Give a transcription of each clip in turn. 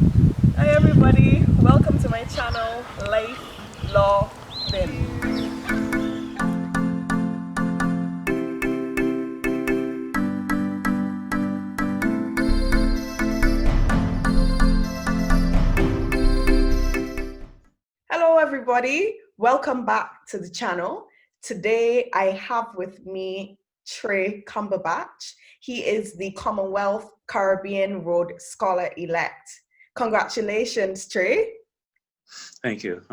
Hi everybody, welcome to my channel, Life, Law, Fin. Hello everybody, welcome back to the channel. Today I have with me Trey Cumberbatch. He is the Commonwealth Caribbean Rhodes Scholar elect. Congratulations, Trey. Thank you.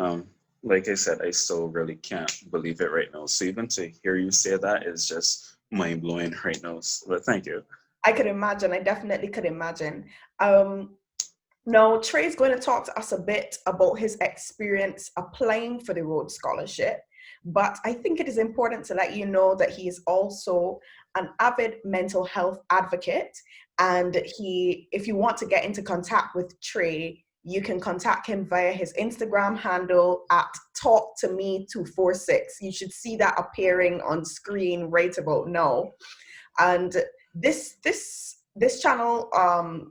Like I said, I still really can't believe it right now. So even to hear you say that is just mind blowing right now. But thank you. I could imagine, I definitely could imagine. Um, Now, Trey's going to talk to us a bit about his experience applying for the Rhodes Scholarship, but I think it is important to let you know that he is also an avid mental health advocate. And if you want to get into contact with Trey, you can contact him via his Instagram handle at talktome246. You should see that appearing on screen right about now. And this channel,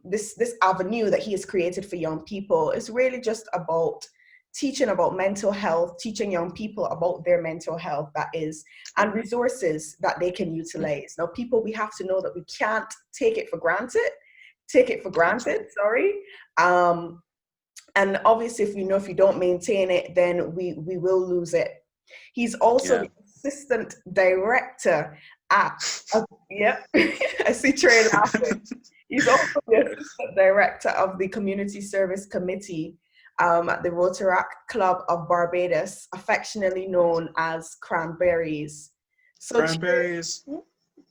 this avenue that he has created for young people is really just about teaching about mental health, teaching young people about their mental health, that is, and resources that they can utilize. Now, people, we have to know that we can't take it for granted, sorry. um, and obviously, if you don't maintain it, then we will lose it. He's also Yeah. the assistant director at, yep, I see Trey laughing. He's also the assistant director of the Community Service Committee at the Rotaract Club of Barbados, affectionately known as Cranberries. So, Trey, Cranberries.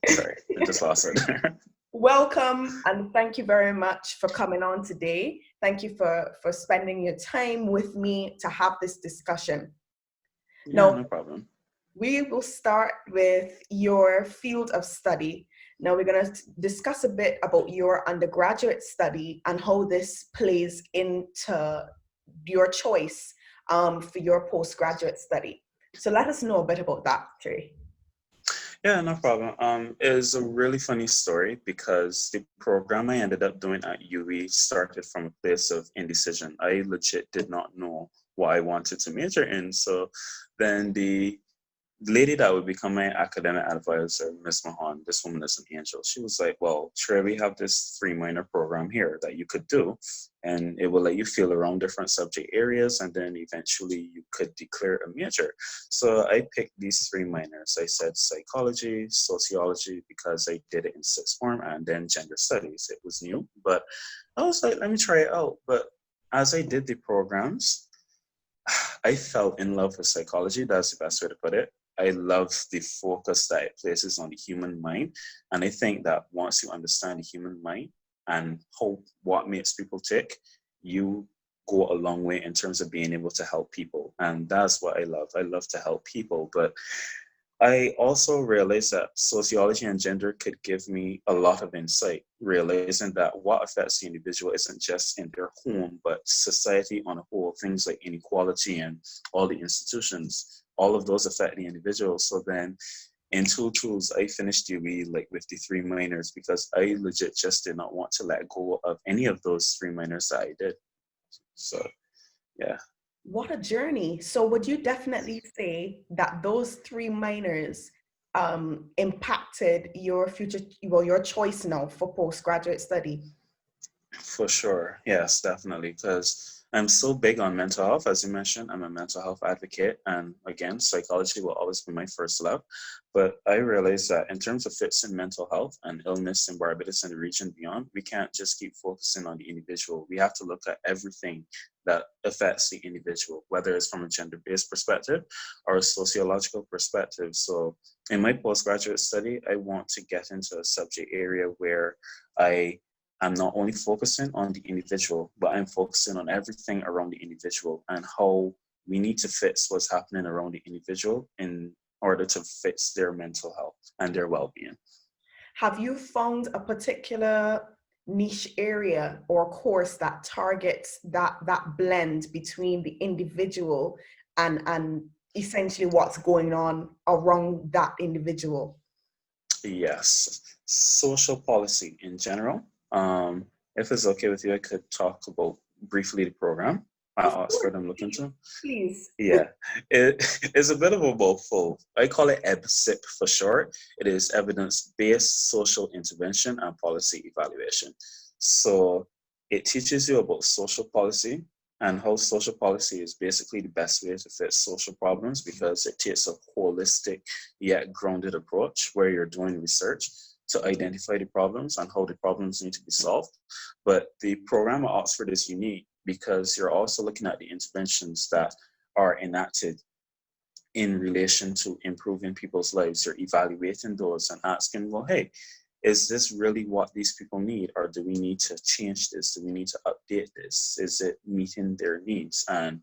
Sorry, I just lost it. welcome and thank you very much for coming on today. Thank you for spending your time with me to have this discussion. Yeah, Now, no problem. we will start with your field of study. Now, we're going to discuss a bit about your undergraduate study and how this plays into your choice for your postgraduate study. So let us know a bit about that, Trey. Yeah, no problem. It's a really funny story because the program I ended up doing at UWE started from a place of indecision. I legit did not know what I wanted to major in. So then the lady that would become my academic advisor, Miss Mahan, this woman is an angel. She was like, well, Trey, we have this 3 minor program here that you could do, and it will let you feel around different subject areas, and then eventually you could declare a major. So I picked these 3 minors. I said psychology, sociology, because I did it in sixth form, and then gender studies. It was new, but I was like, let me try it out. But as I did the programs, I fell in love with psychology. That's the best way to put it. I love the focus that it places on the human mind. And I think that once you understand the human mind and what makes people tick, you go a long way in terms of being able to help people. And that's what I love. I love to help people. But I also realized that sociology and gender could give me a lot of insight, realizing that what affects the individual isn't just in their home, but society on a whole, things like inequality and all the institutions, all of those affect the individual. So then in two truths, I finished UWE like with the 3 minors because I legit just did not want to let go of any of those 3 minors that I did. So yeah. What a journey. So would you definitely say that those 3 minors impacted your future, well, your choice now for postgraduate study? For sure. Yes, definitely. Because I'm so big on mental health. As you mentioned, I'm a mental health advocate. And again, psychology will always be my first love. But I realized that in terms of fixing mental health and illness in Barbados and the region beyond, we can't just keep focusing on the individual. We have to look at everything that affects the individual, whether it's from a gender based perspective or a sociological perspective. So in my postgraduate study, I want to get into a subject area where I'm not only focusing on the individual, but I'm focusing on everything around the individual and how we need to fix what's happening around the individual in order to fix their mental health and their well-being. Have you found a particular niche area or course that targets that blend between the individual and essentially what's going on around that individual? Yes, social policy in general. If it's okay with you, I could talk about briefly the program at Of Oxford course, I'm looking to? please. Yeah, it is a bit of a mouthful. I call it EBSIP for short. It is evidence-based social intervention and policy evaluation. So it teaches you about social policy and how social policy is basically the best way to fix social problems, because it takes a holistic yet grounded approach where you're doing research to identify the problems and how the problems need to be solved. But the program at Oxford is unique because you're also looking at the interventions that are enacted in relation to improving people's lives. You're evaluating those and asking, well, hey, is this really what these people need? Or do we need to change this? Do we need to update this? Is it meeting their needs? And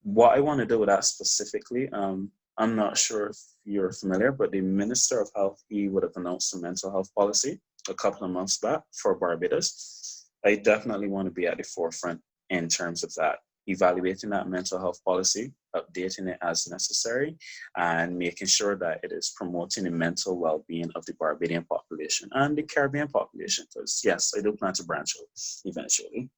what I want to do with that specifically, I'm not sure if you're familiar, but the Minister of Health, he would have announced a mental health policy a couple of months back for Barbados. I definitely want to be at the forefront in terms of that, evaluating that mental health policy, updating it as necessary, and making sure that it is promoting the mental well-being of the Barbadian population and the Caribbean population. Because yes, I do plan to branch out eventually.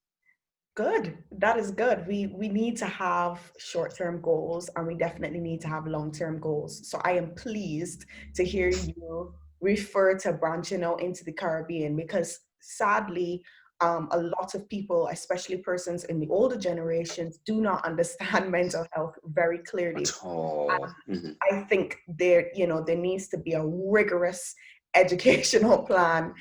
Good. That is good. We need to have short-term goals, and we definitely need to have long-term goals. So I am pleased to hear you refer to branching out into the Caribbean, because sadly, a lot of people, especially persons in the older generations, do not understand mental health very At clearly. all. I think there needs to be a rigorous educational plan,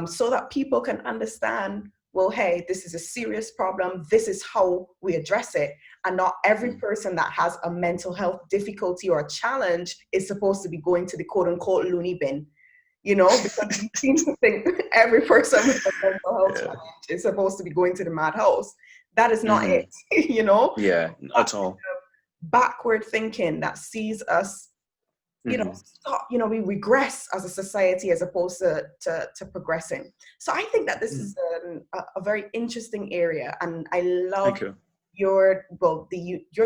so that people can understand, well, hey, this is a serious problem. This is how we address it. And not every person that has a mental health difficulty or challenge is supposed to be going to the quote unquote loony bin, because we seem to think every person with a mental health Yeah. challenge is supposed to be going to the madhouse. That is not Mm-hmm. it, Yeah, at all. backward thinking that sees us, Mm-hmm. stop, we regress as a society as opposed to progressing. So I think that this is a very interesting area, and I love Thank you. your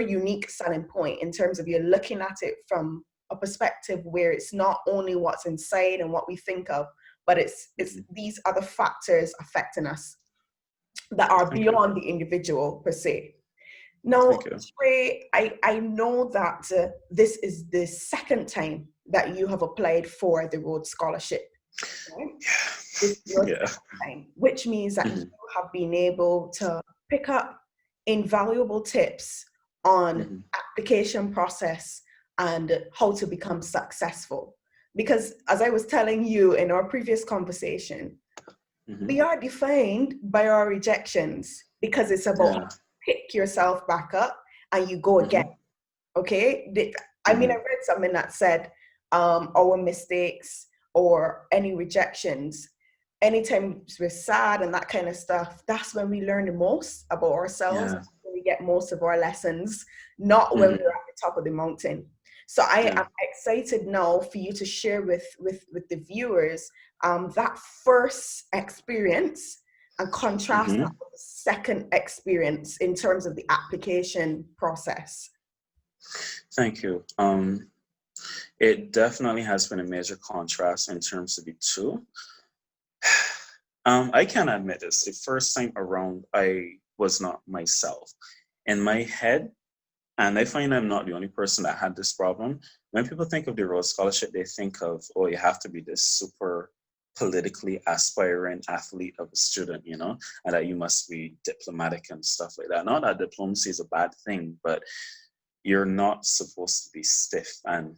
unique selling point in terms of you're looking at it from a perspective where it's not only what's inside and what we think of, but it's these other factors affecting us that are Thank you. beyond the individual per se. Now, Thank you. Trey, I know that this is the second time that you have applied for the Rhodes Scholarship, right? This is your Yeah. second time, which means that you Mm-hmm. have been able to pick up invaluable tips on Mm-hmm. application process and how to become successful. Because as I was telling you in our previous conversation, Mm-hmm. we are defined by our rejections, because it's about Yeah. pick yourself back up and you go again. Mm-hmm. Okay. I mean, I Mm-hmm. read something that said our mistakes or any rejections, anytime we're sad and that kind of stuff, that's when we learn the most about ourselves, Yeah. when we get most of our lessons, not when we're at Mm-hmm. the top of the mountain. So I Yeah. am excited now for you to share with the viewers that first experience and contrast that Mm-hmm. with the second experience in terms of the application process. Thank you. It definitely has been a major contrast in terms of the two. I can admit this. The first time around, I was not myself. In my head, and I find I'm not the only person that had this problem. When people think of the Rhodes Scholarship, they think of, oh, you have to be this super politically aspiring athlete of a student, and that you must be diplomatic and stuff like that. Not that diplomacy is a bad thing, but you're not supposed to be stiff and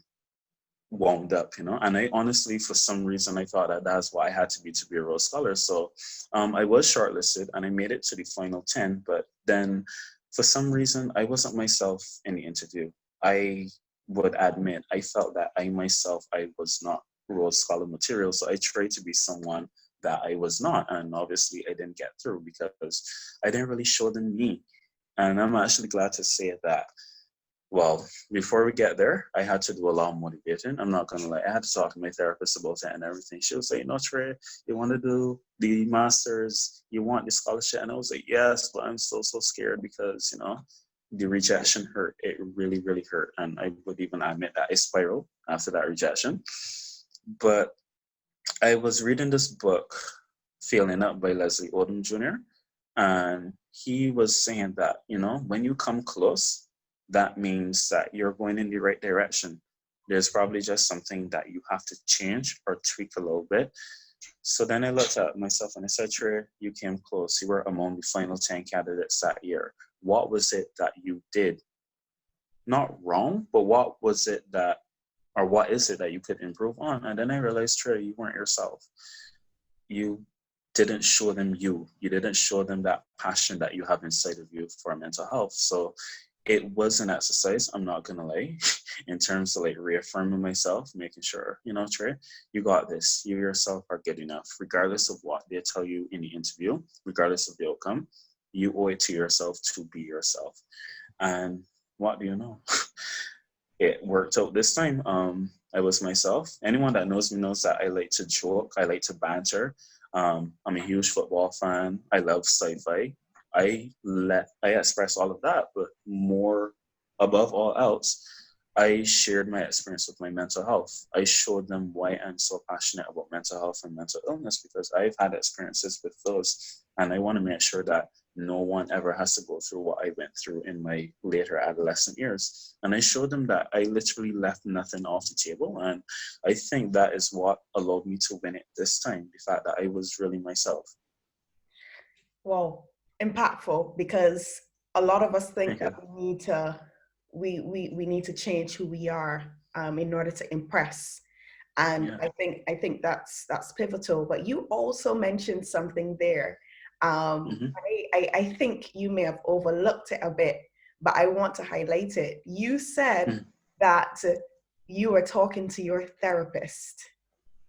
wound up, And I honestly, for some reason, I thought that that's what I had to be a Rhodes Scholar. So I was shortlisted and I made it to the final 10, but then for some reason, I wasn't myself in the interview. I would admit, I felt that I was not Rhodes Scholar material. So I tried to be someone that I was not. And obviously I didn't get through because I didn't really show them me. And I'm actually glad to say that, well, before we get there, I had to do a lot of motivating. I'm not gonna lie. I had to talk to my therapist about it and everything. She was like, Trey, you want to do the masters, you want the scholarship? And I was like, yes, but I'm so scared because, the rejection hurt. It really, really hurt. And I would even admit that I spiraled after that rejection. But I was reading this book, Failing Up by Leslie Odom Jr., And he was saying that, when you come close, that means that you're going in the right direction. There's probably just something that you have to change or tweak a little bit. So then I looked at myself and I said, Trey, you came close. You were among the final 10 candidates that year. What was it that you did? Not wrong, but what was it that, or what is it that you could improve on? And then I realized, Trey, you weren't yourself. You didn't show them you. You didn't show them that passion that you have inside of you for mental health. So it was an exercise, I'm not gonna lie, in terms of like reaffirming myself, making sure, Trey, you got this. You yourself are good enough, regardless of what they tell you in the interview, regardless of the outcome. You owe it to yourself to be yourself. And what do you know? It worked out this time. I was myself. Anyone that knows me knows that I like to joke, I like to banter. I'm a huge football fan. I love sci-fi. I express all of that, but more above all else, I shared my experience with my mental health. I showed them why I'm so passionate about mental health and mental illness, because I've had experiences with those, and I want to make sure that no one ever has to go through what I went through in my later adolescent years. And I showed them that I literally left nothing off the table. And I think that is what allowed me to win it this time, the fact that I was really myself. Wow, impactful, because a lot of us think that Yeah. we need to change who we are in order to impress. And Yeah. I think that's pivotal. But you also mentioned something there. Mm-hmm. I think you may have overlooked it a bit, but I want to highlight it. You said that you were talking to your therapist.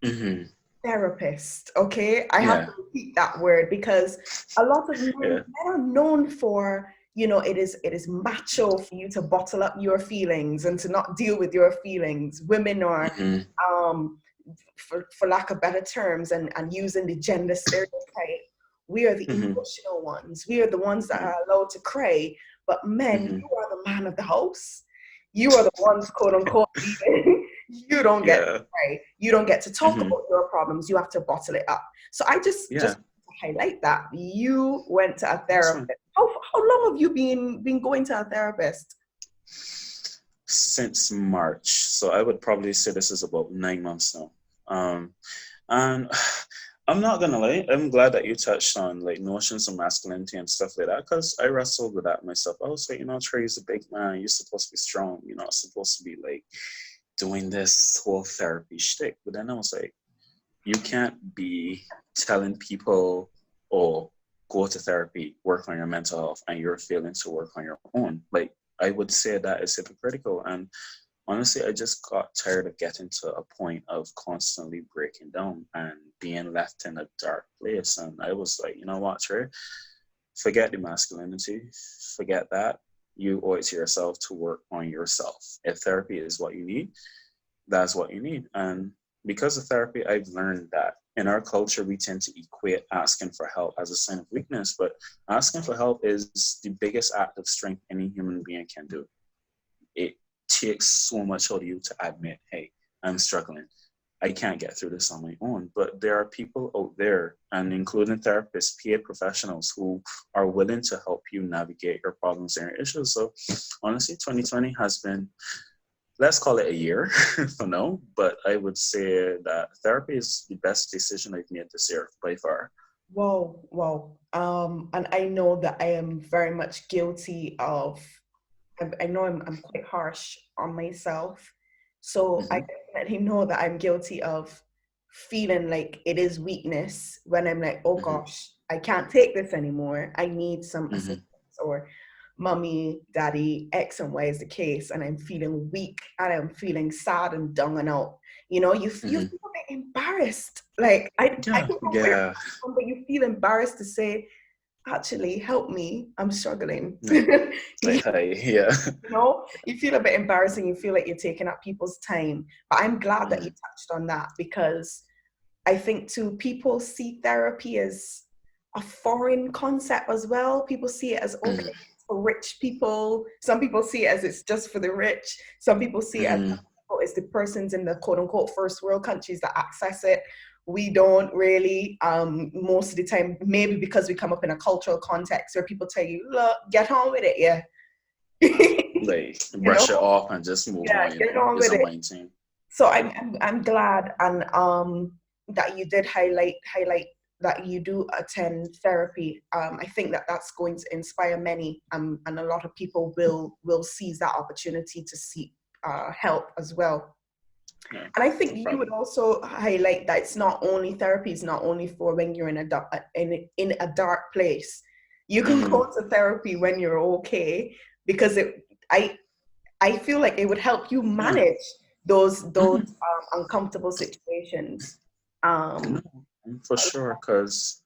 Mm-hmm. Therapist, okay? I have Yeah. to repeat that word, because a lot of men Yeah. are known for, it is macho for you to bottle up your feelings and to not deal with your feelings. Women are, Mm-hmm. um, for lack of better terms, and using the gender stereotype, we are the Mm-hmm. emotional ones. We are the ones that Yeah. are allowed to cry. But men, Mm-hmm. you are the man of the house. You are the ones, quote unquote, leading. You don't get to Yeah. cry. You don't get to talk Mm-hmm. about your problems. You have to bottle it up. So I just Yeah. highlight that you went to a That's therapist. fine. How long have you been going to a therapist? Since March. So I would probably say this is about 9 months now. And I'm not gonna lie, I'm glad that you touched on like notions of masculinity and stuff like that, because I wrestled with that myself. I was like, Trey's a big man, you're supposed to be strong, you're not supposed to be like doing this whole therapy shtick. But then I was like, you can't be telling people, oh, go to therapy, work on your mental health, and you're failing to work on your own. Like, I would say that is hypocritical. And honestly, I just got tired of getting to a point of constantly breaking down and being left in a dark place. And I was like, you know what, Trey? Forget the masculinity, forget that. You owe it to yourself to work on yourself. If therapy is what you need, that's what you need. And because of therapy, I've learned that in our culture, we tend to equate asking for help as a sign of weakness, but asking for help is the biggest act of strength any human being can do. It takes so much out of you to admit, hey, I'm struggling. I can't get through this on my own. But there are people out there, and including therapists, paid professionals, who are willing to help you navigate your problems and your issues. So honestly, 2020 has been, let's call it a year for now, but I would say that therapy is the best decision I've made this year by far. Whoa, whoa. And I know that I am very much guilty of, I know I'm quite harsh on myself. So I Mm-hmm. definitely know that I'm guilty of feeling like it is weakness when I'm like, oh Mm-hmm. gosh, I can't take this anymore. I need some Mm-hmm. assistance, or mommy, daddy, X and Y is the case, and I'm feeling weak and I'm feeling sad and down and out. You Mm-hmm. feel a bit embarrassed. Like I Yeah, don't know where yeah. but you feel embarrassed to say, actually, help me, I'm struggling. Yeah. It's like, hi, yeah. You feel a bit embarrassing. You feel like you're taking up people's time. But I'm glad that you Mm-hmm. touched on that, because I think too, people see therapy as a foreign concept as well. People see it as, okay, Mm-hmm. it's for rich people. Some people see it as it's just for the rich. Some people see it as Mm-hmm. it's the persons in the quote unquote first world countries that access it. we don't really, most of the time, maybe because we come up in a cultural context where people tell you, look, get on with it, yeah. Like You know, brush it off and just move yeah, on, get on it's with a it. mind thing. So I'm glad, and that you did highlight that you do attend therapy. I think that that's going to inspire many, and a lot of people will seize that opportunity to seek help as well. Yeah, And I no think you would problem. also highlight that it's not only therapy, it's not only for when you're in a dark place. You can Mm-hmm. go to therapy when you're okay, because I I feel like it would help you Yeah. manage those Mm-hmm. uncomfortable situations. No, Um, for sure. Cause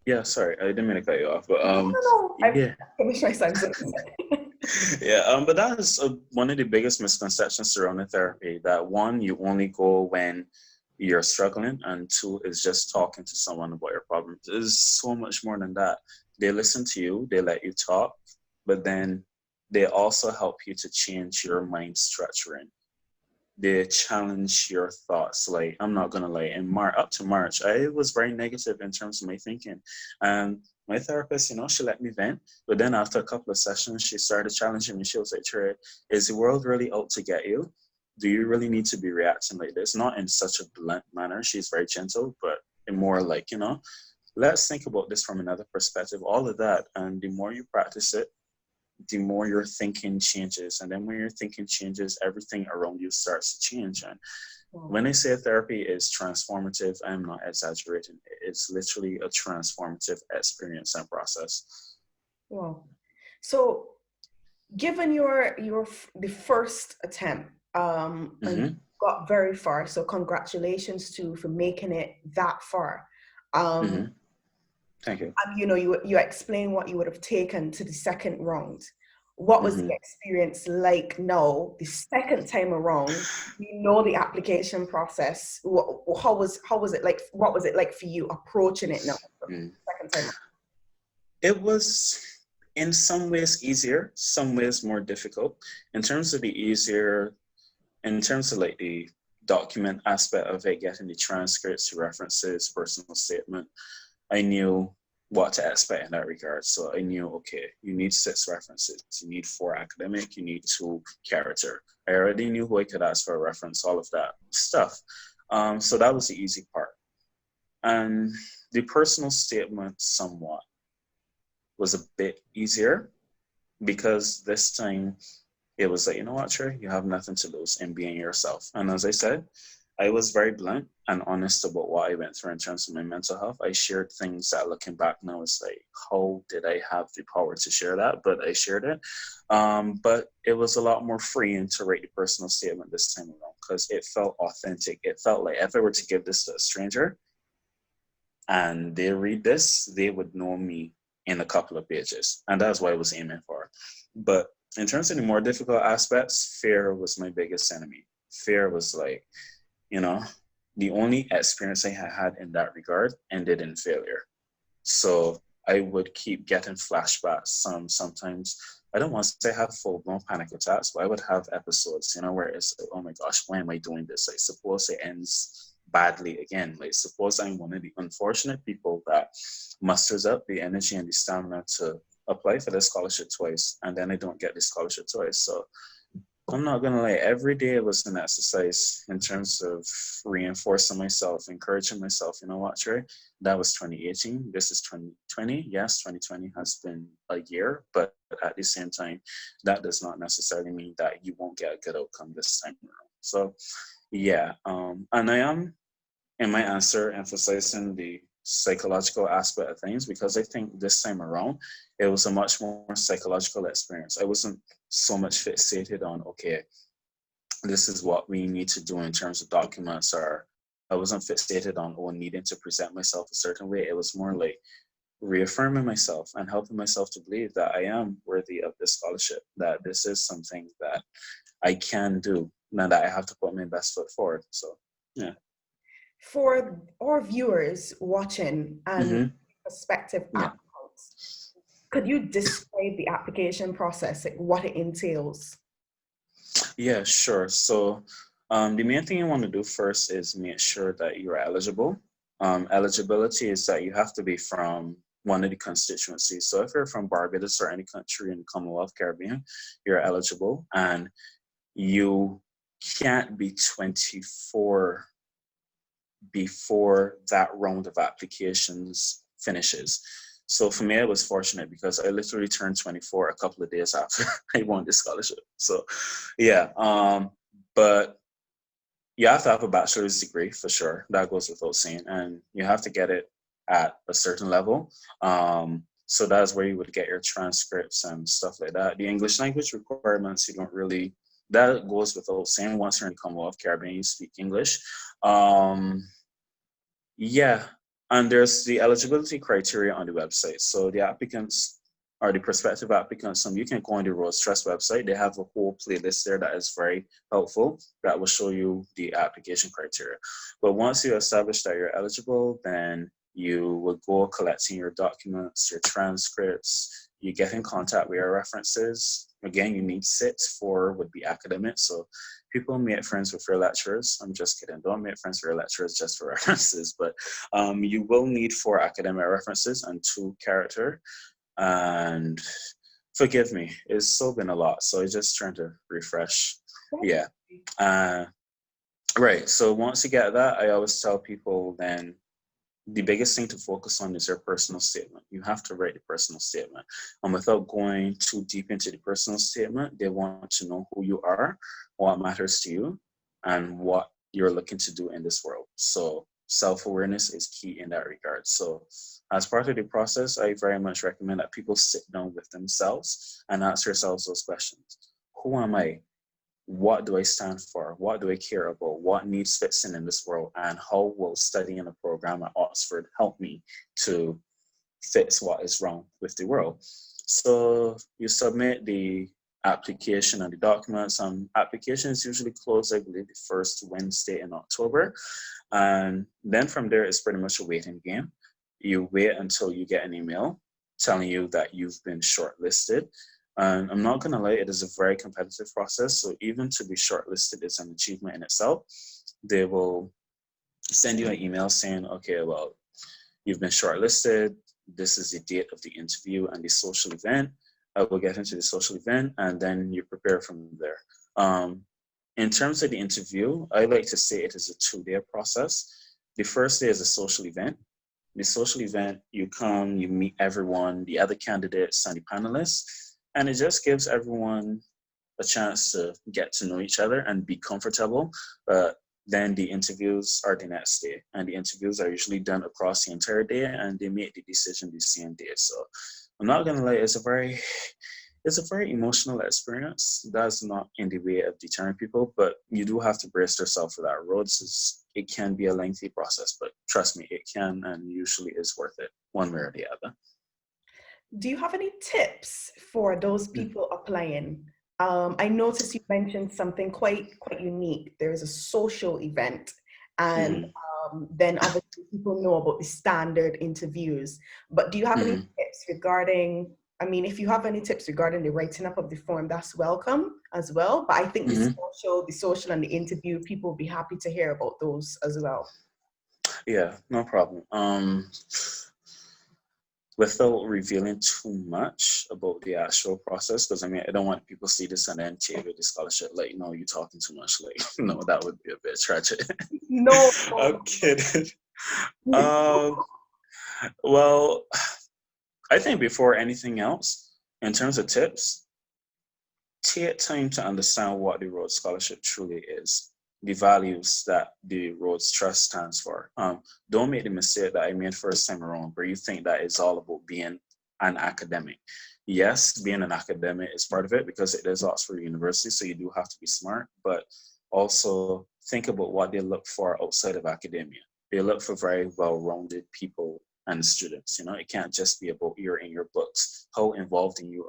yeah, sorry, I didn't mean to cut you off, but no, no, no. I yeah, finished my sentence. yeah. But that is one of the biggest misconceptions surrounding therapy. That one, you only go when you're struggling, and two is just talking to someone about your problems. There's so much more than that. They listen to you, they let you talk, but then they also help you to change your mind structuring. They challenge your thoughts. Like, I'm not gonna lie, in March, up to March, I was very negative in terms of my thinking. And my therapist, she let me vent. But then after a couple of sessions, she started challenging me. She was like, Trey, is the world really out to get you? Do you really need to be reacting like this? Not in such a blunt manner. She's very gentle, but in more like, let's think about this from another perspective, all of that. And the more you practice it, the more your thinking changes. And then when your thinking changes, everything around you starts to change. And Wow. when I say therapy is transformative, I'm not exaggerating. It's literally a transformative experience and process. Wow. So, given the first attempt, and you Mm-hmm. got very far, so congratulations to for making it that far. Um, Mm-hmm. Thank you. and you explain what you would have taken to the second round. What was the Mm-hmm. experience like now, the second time around? You know the application process. How was it like? What was it like for you approaching it now, Mm. second time? It was in some ways easier, some ways more difficult. In terms of the easier, in terms of like the document aspect of it, getting the transcripts, references, personal statement, I knew what to expect in that regard. So I knew, okay, you need 6 references, you need 4 academic, you need 2 character. I already knew who I could ask for a reference, all of that stuff. So that was the easy part. And the personal statement somewhat was a bit easier because this time it was like, you know what, Trey, you have nothing to lose in being yourself. And as I said, I was very blunt and honest about what I went through in terms of my mental health. I shared things that looking back now is like, how did I have the power to share that? But I shared it. But it was a lot more freeing to write the personal statement this time around because it felt authentic. It felt like if I were to give this to a stranger and they read this, they would know me in a couple of pages. And that's what I was aiming for. But in terms of the more difficult aspects, fear was my biggest enemy. Fear was like, you know, the only experience I had in that regard ended in failure. So I would keep getting flashbacks. Sometimes I don't want to say have full blown panic attacks, but I would have episodes, where it's like, oh my gosh, why am I doing this? Like, suppose it ends badly again. Like, suppose I'm one of the unfortunate people that musters up the energy and the stamina to apply for the scholarship twice, and then I don't get the scholarship twice. So I'm not gonna lie, every day was an exercise in terms of reinforcing myself, encouraging myself. You know what, Trey? That was 2018. This is 2020. Yes, 2020 has been a year, but at the same time, that does not necessarily mean that you won't get a good outcome this time around. So, yeah, and I am in my answer emphasizing the psychological aspect of things because I think this time around it was a much more psychological experience. I wasn't so much fixated on, okay, this is what we need to do in terms of documents, or I wasn't fixated on, oh, needing to present myself a certain way. It was more like reaffirming myself and helping myself to believe that I am worthy of this scholarship, that this is something that I can do, and that I have to put my best foot forward. So, yeah. For our viewers watching and Mm-hmm. prospective Yeah. applicants, could you describe the application process, like what it entails? Yeah, sure. So The main thing you want to do first is make sure that you're eligible. Eligibility is that you have to be from one of the constituencies. So if you're from Barbados or any country in the Commonwealth Caribbean, you're eligible, and you can't be 24 before that round of applications finishes. So for me, I was fortunate because I literally turned 24 a couple of days after I won the scholarship. So yeah, but you have to have a bachelor's degree for sure. That goes without saying, and you have to get it at a certain level. So that's where you would get your transcripts and stuff like that. The English language requirements, you don't really. That goes without saying. Once you're in the Commonwealth Caribbean, you speak English. Um, yeah, and there's the eligibility criteria on the website. So the applicants or the prospective applicants, you can go on the Rhodes Trust website. They have a whole playlist there that is very helpful that will show you the application criteria. But once you establish that you're eligible, then you will go collecting your documents, your transcripts, you get in contact with your references. Again, you need 6. 4 would be academic. So people make friends with your lecturers. I'm just kidding. Don't make friends with your lecturers just for references. But you will need 4 academic references and 2 character. And forgive me, it's still been a lot. So I'm just trying to refresh. Yeah. Right. So once you get that, I always tell people then the biggest thing to focus on is your personal statement. You have to write the personal statement. And without going too deep into the personal statement, they want to know who you are, what matters to you, and what you're looking to do in this world. So self-awareness is key in that regard. So as part of the process, I very much recommend that people sit down with themselves and ask yourselves those questions. Who am I? What do I stand for? What do I care about? What needs fixing in this world? And how will studying a program at Oxford help me to fix what is wrong with the world? So you submit the application and the documents. Applications usually close, I believe, the first Wednesday in October. And then from there, it's pretty much a waiting game. You wait until you get an email telling you that you've been shortlisted. And I'm not going to lie, it is a very competitive process. So even to be shortlisted is an achievement in itself. They will send you an email saying, okay, well, you've been shortlisted. This is the date of the interview and the social event. I will get into the social event and then you prepare from there. In terms of the interview, I like to say it is a 2-day process. The first day is a social event. The social event, you come, you meet everyone, the other candidates and the panelists, and it just gives everyone a chance to get to know each other and be comfortable. Then the interviews are the next day, and the interviews are usually done across the entire day, and they make the decision the same day. So I'm not gonna lie, it's a very emotional experience. That's not in the way of deterring people, but you do have to brace yourself for that. It can be a lengthy process, but trust me, it can and usually is worth it one way or the other. Do you have any tips for those people applying? I noticed you mentioned something quite unique. There is a social event, and then obviously people know about the standard interviews. But do you have any tips regarding? I mean, if you have any tips regarding the writing up of the form, that's welcome as well. But I think the social and the interview, people will be happy to hear about those as well. Yeah, no problem. Without revealing too much about the actual process, because I mean, I don't want people to see this and then take the scholarship like, no, you're talking too much. Like, no, that would be a bit tragic. No. I'm kidding. Well, I think before anything else, in terms of tips, take time to understand what the Rhodes Scholarship truly is, the values that the Rhodes Trust stands for. Don't make the mistake that I made first time around, where you think that it's all about being an academic. Yes, being an academic is part of it because it is Oxford University, so you do have to be smart, but also think about what they look for outside of academia. They look for very well-rounded people and students. It can't just be about you're in your books. How involved in you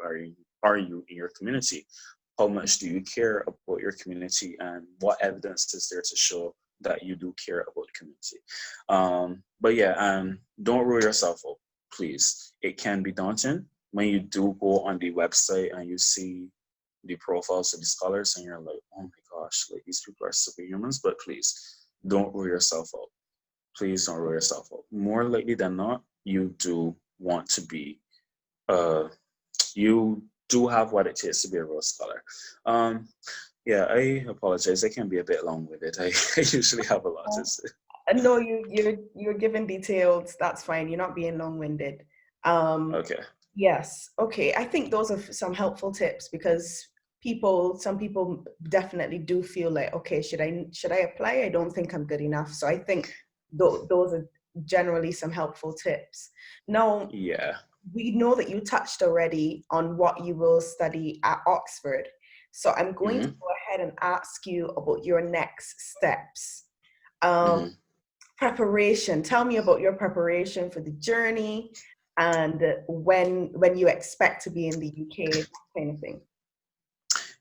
are you in your community? How much do you care about your community, and what evidence is there to show that you do care about the community? But yeah, don't rule yourself out, please. It can be daunting when you do go on the website and you see the profiles of the scholars and you're like, oh my gosh, like these people are superhumans, but please don't rule yourself out. Please don't rule yourself out. More likely than not, you do want to be, uh, you do have what it takes to be a Rhodes Scholar. Um, yeah, I apologize. I can be a bit long with it. I usually have a lot to say. No, you're giving details. That's fine. You're not being long-winded. Um, Okay. yes. Okay. I think those are some helpful tips because some people definitely do feel like, okay, should I apply? I don't think I'm good enough. So I think those are generally some helpful tips. Now, Yeah. we know that you touched already on what you will study at Oxford. So I'm going to Mm-hmm. go ahead and ask you about your next steps. Um, Mm-hmm. Preparation. Tell me about your preparation for the journey and when you expect to be in the UK, that kind of thing.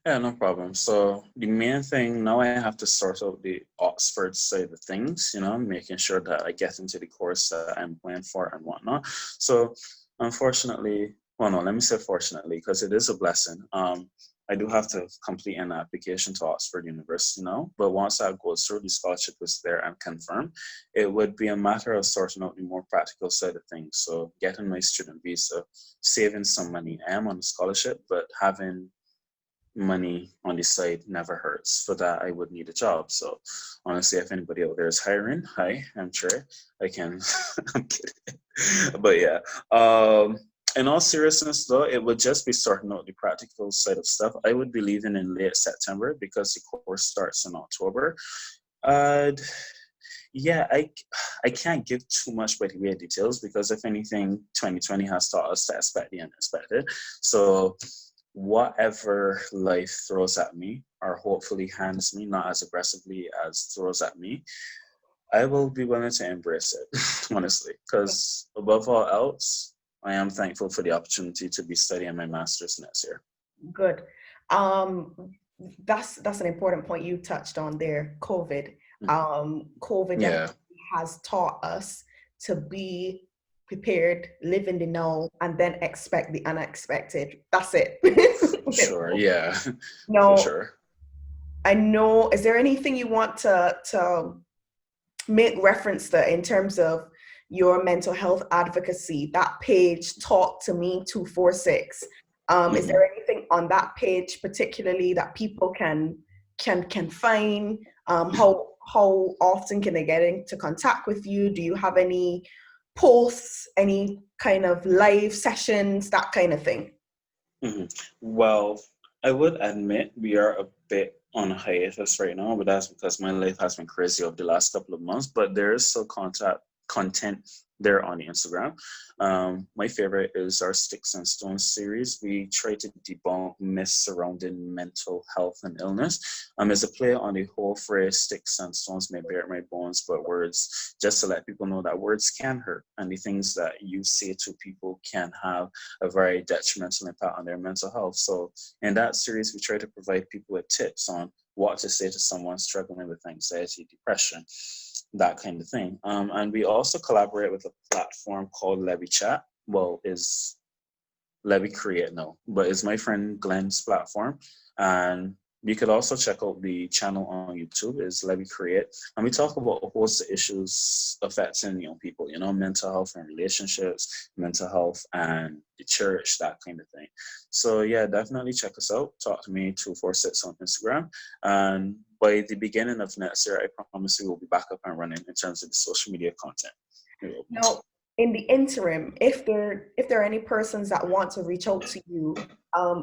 Yeah, no problem. So the main thing now, I have to sort out the Oxford side of things, making sure that I get into the course that I'm playing for and whatnot. So unfortunately, well, no, let me say fortunately, because it is a blessing. I do have to complete an application to Oxford University now, but once that goes through, the scholarship is there and confirmed, it would be a matter of sorting out the more practical side of things. So getting my student visa, saving some money. I am on a scholarship, but having money on the side never hurts. For that, I would need a job. So honestly, if anybody out there is hiring, hi, I'm Trey. I can, I'm kidding. But yeah, in all seriousness though, it would just be starting out the practical side of stuff. I would be leaving in late September because the course starts in October. Uh, yeah, I can't give too much by the way of details because if anything, 2020 has taught us to expect the unexpected. So whatever life throws at me, or hopefully hands me, not as aggressively as throws at me, I will be willing to embrace it, honestly. Because above all else, I am thankful for the opportunity to be studying my master's next year. Good. Um, that's an important point you touched on there. COVID. COVID Yeah, definitely has taught us to be prepared, live in the know, and then expect the unexpected. That's it. for sure. Yeah, for No, sure. I know. Is there anything you want to make reference to in terms of your mental health advocacy? That page, Talk to Me 246. Is Hmm. there anything on that page particularly that people can find? How often can they get into contact with you? Do you have any posts, any kind of live sessions, that kind of thing? Hmm. Well, I would admit we are a bit on a hiatus right now, but that's because my life has been crazy over the last couple of months. But there is still content there on the Instagram. My favorite is our Sticks and Stones series. We try to debunk myths surrounding mental health and illness. It's a play on the whole phrase "sticks and stones may break my bones, but words," just to let people know that words can hurt, and the things that you say to people can have a very detrimental impact on their mental health. So in that series, we try to provide people with tips on what to say to someone struggling with anxiety, depression, that kind of thing. And we also collaborate with a platform called Levy Chat. Well, is Levy Create now, but it's my friend Glenn's platform. And you could also check out the channel on YouTube is Levy Create. And we talk about a host of issues affecting young people, mental health and relationships, mental health and the church, that kind of thing. So yeah, definitely check us out. Talk to me 246 on Instagram. And by the beginning of next year, I promise we will be back up and running in terms of the social media content. Now, in the interim, if there are any persons that want to reach out to you,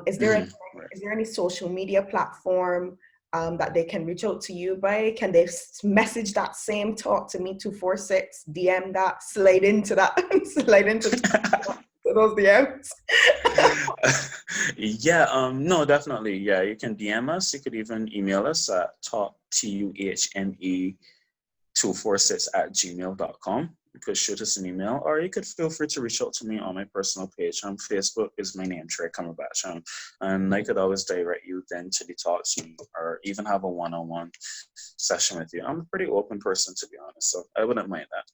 is there any, Mhm. Right. is there any social media platform that they can reach out to you by? Can they message that same Talk to Me 246, DM that, slide into that, slide into those DMs? Yeah, no, definitely. Yeah, you can DM us. You could even email us at talktme246@gmail.com. You could shoot us an email, or you could feel free to reach out to me on my personal page. Facebook is my name, Trey Cumberbatch. And I could always direct you then to the talk to me, or even have a one-on-one session with you. I'm a pretty open person, to be honest, so I wouldn't mind that.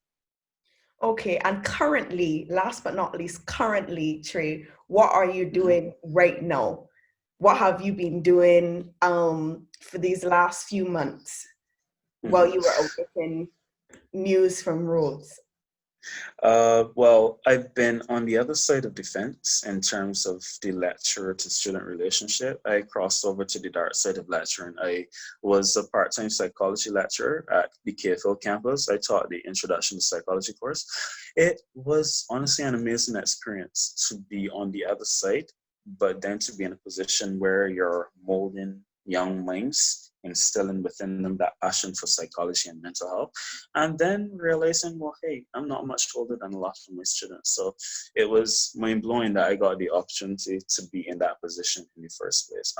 Okay, and currently, last but not least, currently, Trey, what are you Mhm. doing right now? what have you been doing for these last few months while you were awaiting news from Rhodes? Well, I've been on the other side of the fence in terms of the lecturer to student relationship. I crossed over to the dark side of lecturing. I was a part-time psychology lecturer at the KFL campus. I taught the Introduction to Psychology course. It was honestly an amazing experience to be on the other side, but then to be in a position where you're molding young minds, instilling within them that passion for psychology and mental health, and then realizing, well, hey, I'm not much older than a lot of my students. So it was mind blowing that I got the opportunity to be in that position in the first place.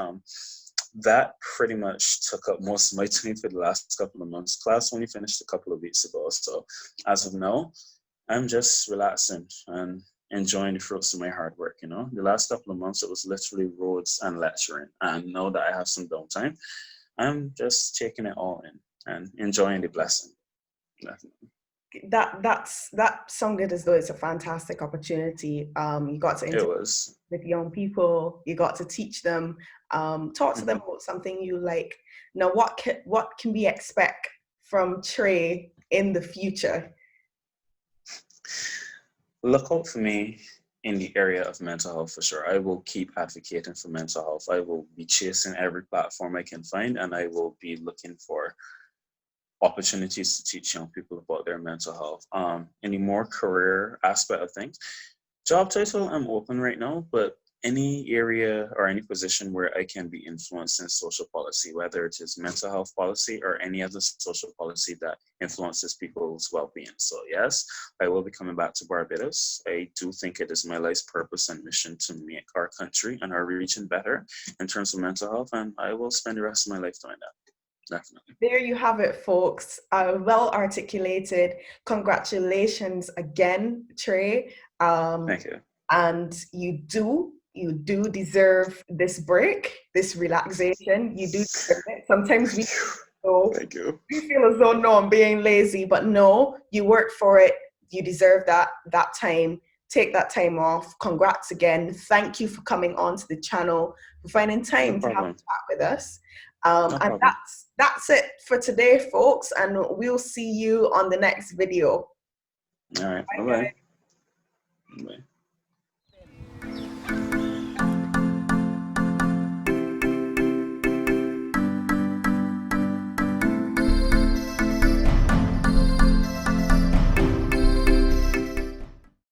That pretty much took up most of my time for the last couple of months. Class only finished a couple of weeks ago. So as of now, I'm just relaxing and enjoying the fruits of my hard work. You know, the last couple of months, it was literally roads and lecturing. And now that I have some downtime, I'm just taking it all in and enjoying the blessing. Definitely. That sounded as though it's a fantastic opportunity. You got to It interact was. with young people. You got to teach them, talk to them about something you like. Now, what can we expect from Trey in the future? Look out for me in the area of mental health for sure. I will keep advocating for mental health. I will be chasing every platform I can find, and I will be looking for opportunities to teach young people about their mental health. Any more career aspect of things. Job title, I'm open right now, but any area or any position where I can be influenced in social policy, whether it is mental health policy or any other social policy that influences people's well-being. So yes, I will be coming back to Barbados. I do think it is my life's purpose and mission to make our country and our region better in terms of mental health, and I will spend the rest of my life doing that. Definitely. There you have it, folks. Well articulated. Congratulations again, Trey. Thank you. And you do deserve this break, this relaxation. You do deserve it. Sometimes we so Thank you. we feel as though no, I'm being lazy, but no, you work for it. You deserve that time. Take that time off. Congrats again. Thank you for coming on to the channel, for finding No time to have a problem. chat with us. No And problem. that's it for today, folks. And we'll see you on the next video. All right. Bye, guys. Bye-bye. Bye.